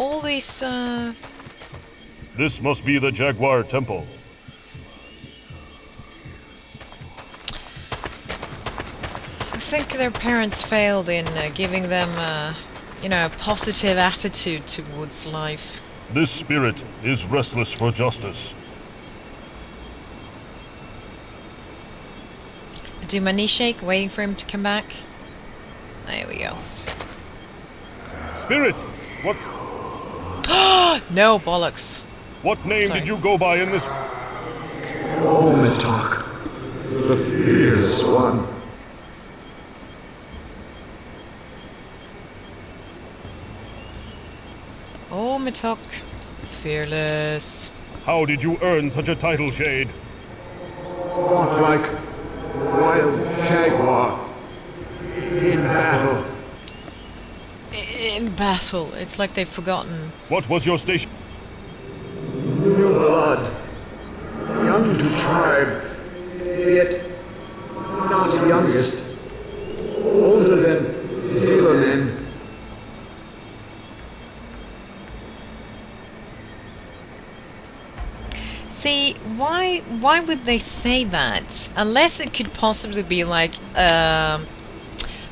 all these, This must be the Jaguar Temple. I think their parents failed in giving them, you know, a positive attitude towards life. This spirit is restless for justice. Do my knee shake, waiting for him to come back? There we go. Spirit! What's... No, bollocks. What name Sorry. did you go by in this... Ometok, the fierce one. Oh, Matok. Fearless. How did you earn such a title, Shade? Fought like wild jaguar in battle. In battle. It's like they've forgotten. What was your station? New blood, young to tribe, yet not youngest, older than Zealonen. See, why would they say that? Unless it could possibly be like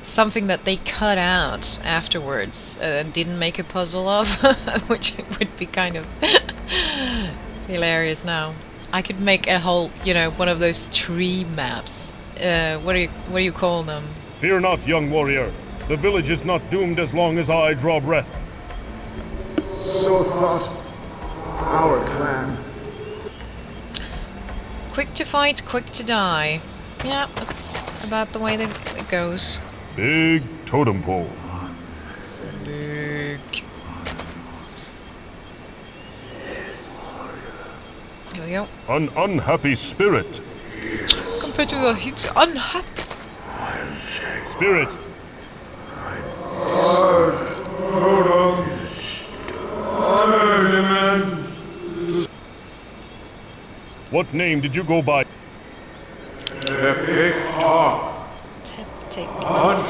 something that they cut out afterwards and didn't make a puzzle of, which would be kind of hilarious now. I could make a whole, you know, one of those tree maps. What do you call them? Fear not, young warrior. The village is not doomed as long as I draw breath. So thought our clan. Quick to fight, quick to die. Yeah, that's about the way that it goes. Big totem pole. Big. Here we go. An unhappy spirit. Compared to the he's unhappy. Spirit. What name did you go by? Epic talk, Take hunt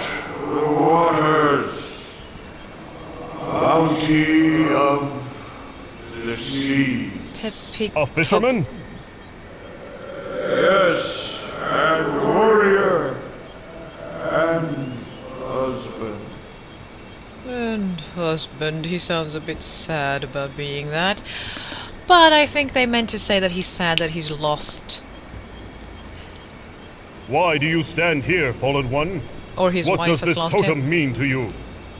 the waters, bounty of the sea. A fisherman? Yes, and warrior, and husband. And husband, he sounds a bit sad about being that. But I think they meant to say that he's sad that he's lost. Why do you stand here, fallen one? Or his What wife does has this lost totem him. mean to you?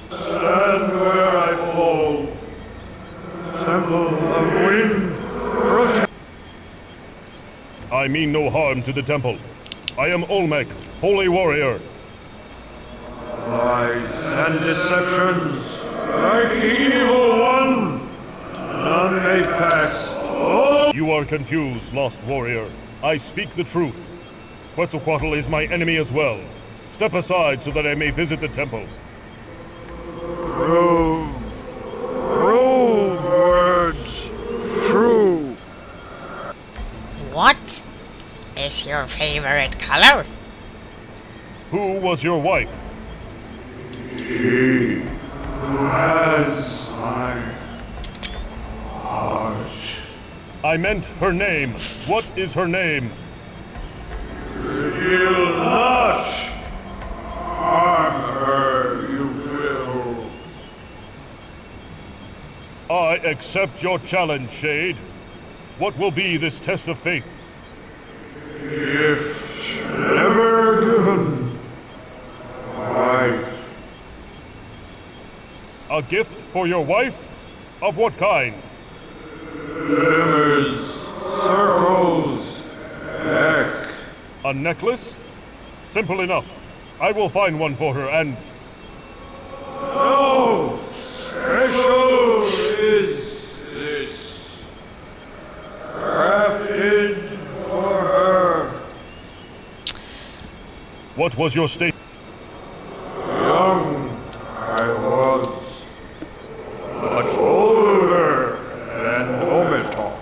Stand where I fall. Temple of wind, protect. I mean no harm to the temple. I am Olmec, holy warrior. Lies and deceptions, like the evil one, none may pass. Oh, You are confused, lost warrior. I speak the truth. Quetzalcoatl is my enemy as well. Step aside so that I may visit the temple. prove words true. What is your favorite color? Who was your wife? She who has my heart. I meant her name. What is her name? You'll not harm her, you will. I accept your challenge, Shade. What will be this test of faith? If never given, wife. A gift for your wife? Of what kind? Glimmers, circles, heck. A necklace? Simple enough. I will find one for her and... No, special is this. Crafted for her. What was your state? Young I was, much older than Ometok.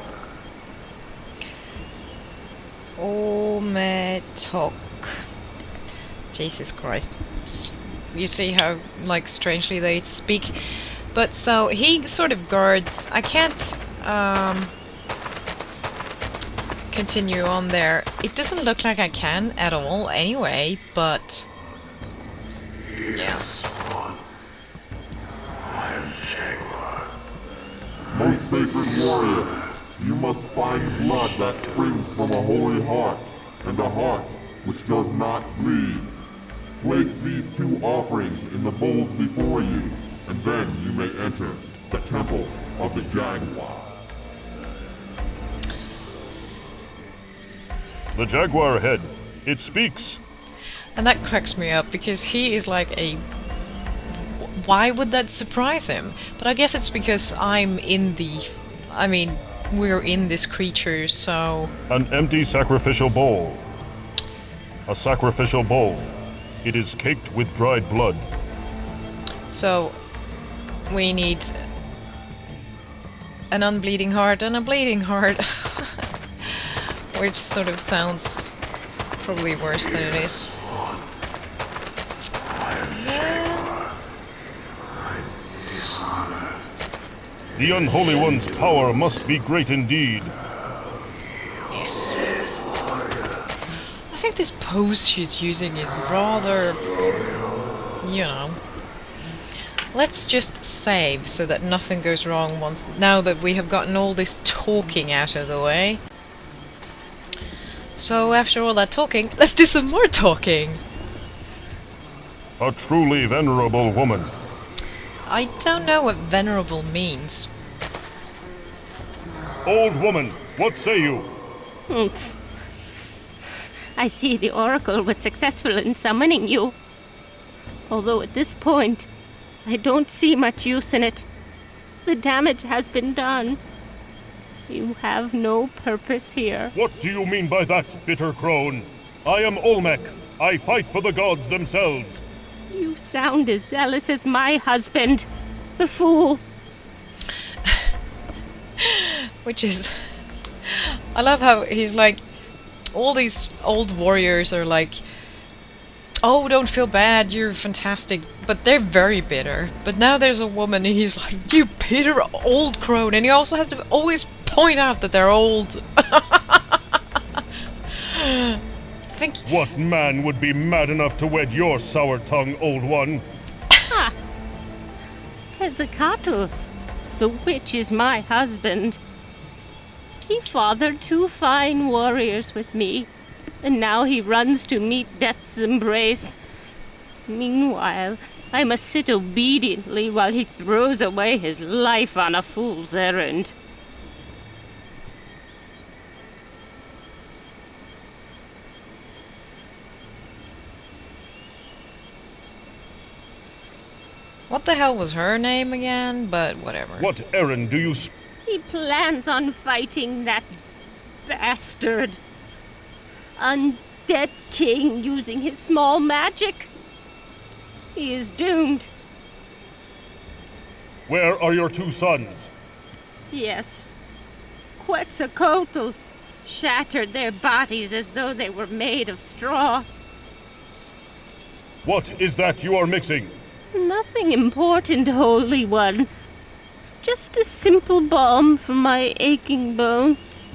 Ometok. Jesus Christ. You see how, like, strangely they speak. But so he sort of guards. I can't continue on there. It doesn't look like I can at all anyway, but yeah. Most sacred warrior, you must find blood that springs from a holy heart, and a heart which does not bleed. Place these 2 offerings in the bowls before you, and then you may enter the Temple of the Jaguar. The jaguar head. It speaks. And that cracks me up because he is like a... Why would that surprise him? But I guess it's because I'm in the... I mean, we're in this creature, so... An empty sacrificial bowl. A sacrificial bowl. It is caked with dried blood. So, we need an unbleeding heart and a bleeding heart. Which sort of sounds probably worse than it is. The Unholy One's power must be great indeed. Yes. I think this pose she's using is rather... you know... Let's just save so that nothing goes wrong now that we have gotten all this talking out of the way. So after all that talking, let's do some more talking! A truly venerable woman. I don't know what venerable means. Old woman, what say you? I see the Oracle was successful in summoning you. Although at this point, I don't see much use in it. The damage has been done. You have no purpose here. What do you mean by that, bitter crone? I am Olmec. I fight for the gods themselves. You sound as zealous as my husband, the fool. Which is... I love how he's like... All these old warriors are like... Oh, don't feel bad, you're fantastic. But they're very bitter. But now there's a woman and he's like, you bitter old crone. And he also has to always point out that they're old. What man would be mad enough to wed your sour-tongued old one? Ha! Pizzicato, the witch is my husband. He fathered 2 fine warriors with me, and now he runs to meet death's embrace. Meanwhile, I must sit obediently while he throws away his life on a fool's errand. What the hell was her name again? But whatever. What errand do you He plans on fighting that bastard. Undead king using his small magic. He is doomed. Where are your 2 sons? Yes. Quetzalcoatl shattered their bodies as though they were made of straw. What is that you are mixing? Nothing important, Holy One. Just a simple balm for my aching bones.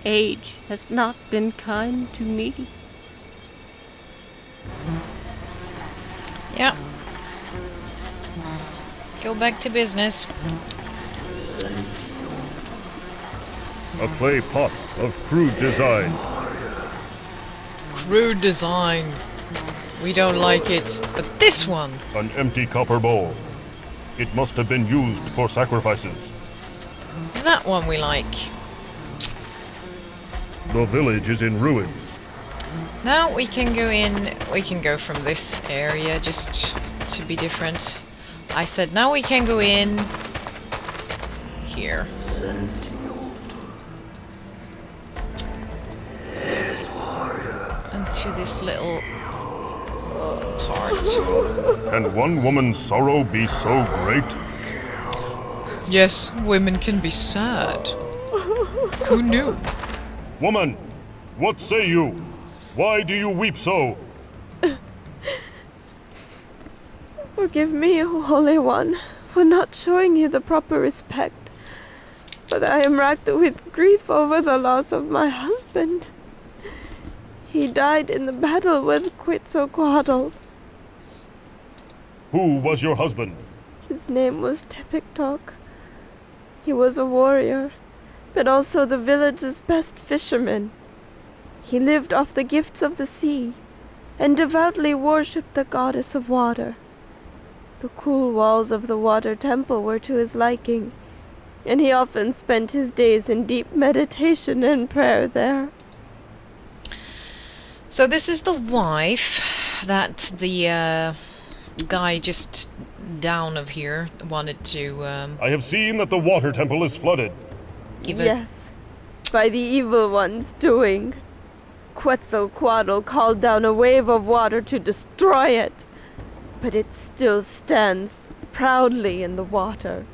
Age has not been kind to me. Yeah. Go back to business. A clay pot of crude design. Crude design. We don't like it, but this one! An empty copper bowl. It must have been used for sacrifices. That one we like. The village is in ruins. Now we can go in, we can go from this area just to be different. I said now we can go in here. And to this little part. Can one woman's sorrow be so great? Yes, women can be sad. Who knew? Woman, what say you? Why do you weep so? Forgive me, O Holy One, for not showing you the proper respect. But I am racked with grief over the loss of my husband. He died in the battle with Quetzalcoatl. Who was your husband? His name was Tepiktok. He was a warrior, but also the village's best fisherman. He lived off the gifts of the sea, and devoutly worshipped the goddess of water. The cool walls of the water temple were to his liking, and he often spent his days in deep meditation and prayer there. So this is the wife that the guy just down of here wanted to I have seen that the water temple is flooded. give it. Yes, by the evil one's doing. Quetzalcoatl called down a wave of water to destroy it, but it still stands proudly in the water.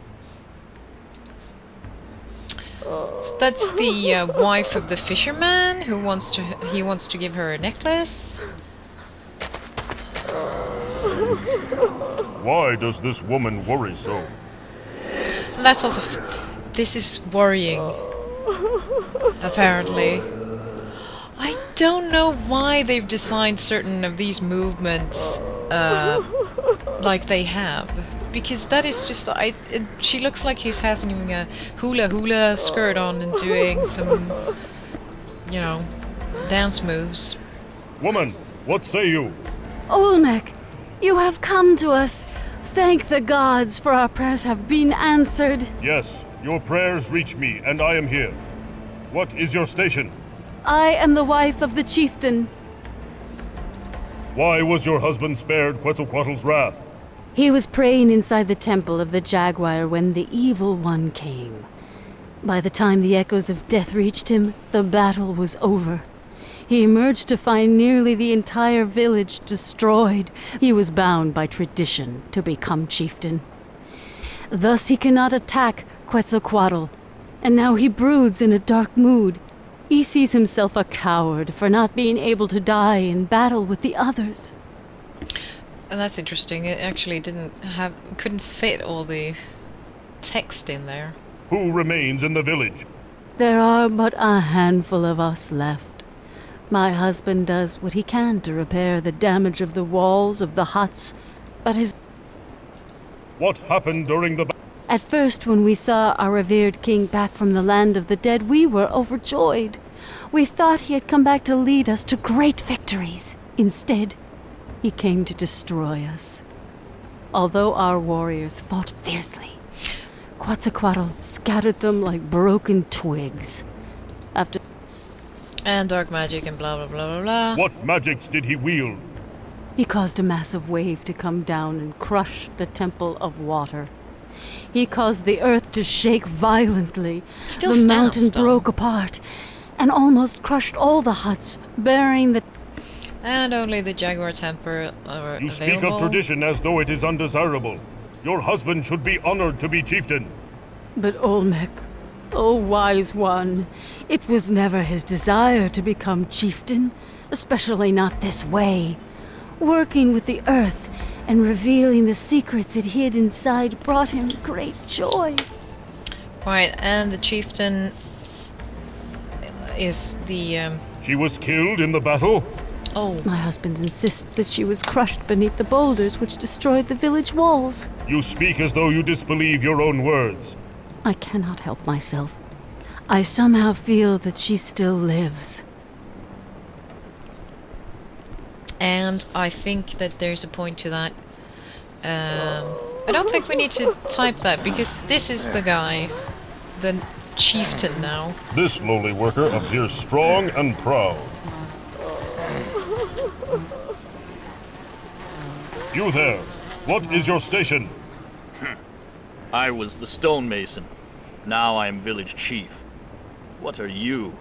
So that's the wife of the fisherman who wants to give her a necklace. Why does this woman worry so? And that's also this is worrying. Apparently. I don't know why they've designed certain of these movements like they have. Because that is just... she looks like she's having a hula skirt on and doing some, you know, dance moves. Woman, what say you? Olmec, you have come to us. Thank the gods, for our prayers have been answered. Yes, your prayers reach me, and I am here. What is your station? I am the wife of the chieftain. Why was your husband spared Quetzalcoatl's wrath? He was praying inside the temple of the jaguar when the evil one came. By the time the echoes of death reached him, the battle was over. He emerged to find nearly the entire village destroyed. He was bound by tradition to become chieftain. Thus he cannot attack Quetzalcoatl, and now he broods in a dark mood. He sees himself a coward for not being able to die in battle with the others. And that's interesting. It actually couldn't fit all the text in there. Who remains in the village? There are but a handful of us left. My husband does what he can to repair the damage of the walls of the huts, but his... What happened during the At first, when we saw our revered king back from the land of the dead, we were overjoyed. We thought he had come back to lead us to great victories. Instead, he came to destroy us. Although our warriors fought fiercely, Quetzalcoatl scattered them like broken twigs. After... And dark magic and blah blah blah blah blah. What magics did he wield? He caused a massive wave to come down and crush the Temple of Water. He caused the earth to shake violently. Still the stands, mountain though. broke apart and almost crushed all the huts, burying the... And only the Jaguar temper are You speak available. of tradition as though it is undesirable. Your husband should be honored to be chieftain. But Olmec, oh wise one, it was never his desire to become chieftain, especially not this way. Working with the earth and revealing the secrets it hid inside brought him great joy. Right, and the chieftain is the She was killed in the battle? oh, My husband insists that she was crushed beneath the boulders which destroyed the village walls. You speak as though you disbelieve your own words. I cannot help myself. I somehow feel that she still lives. and I think that there's a point to that. I don't think we need to type that because this is the guy, the chieftain now. This lowly worker appears strong and proud. You there, what is your station? I was the stonemason. Now I am village chief. What are you?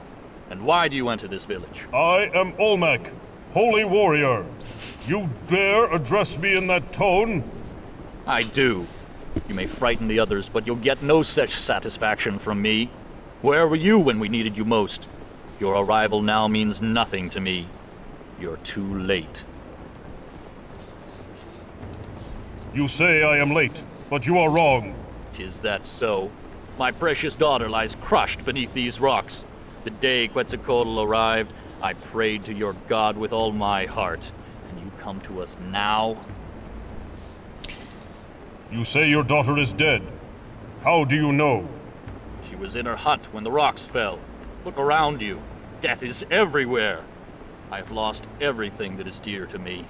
And why do you enter this village? I am Olmec, holy warrior. You dare address me in that tone? I do. You may frighten the others, but you'll get no such satisfaction from me. Where were you when we needed you most? Your arrival now means nothing to me. You're too late. You say I am late. but you are wrong. Is that so? My precious daughter lies crushed beneath these rocks. The day Quetzalcoatl arrived, I prayed to your god with all my heart. And you come to us now? You say your daughter is dead. How do you know? She was in her hut when the rocks fell. Look around you. Death is everywhere. I've lost everything that is dear to me.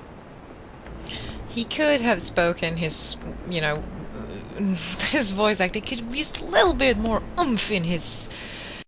He could have spoken his, you know, his voice acting could have used a little bit more oomph in his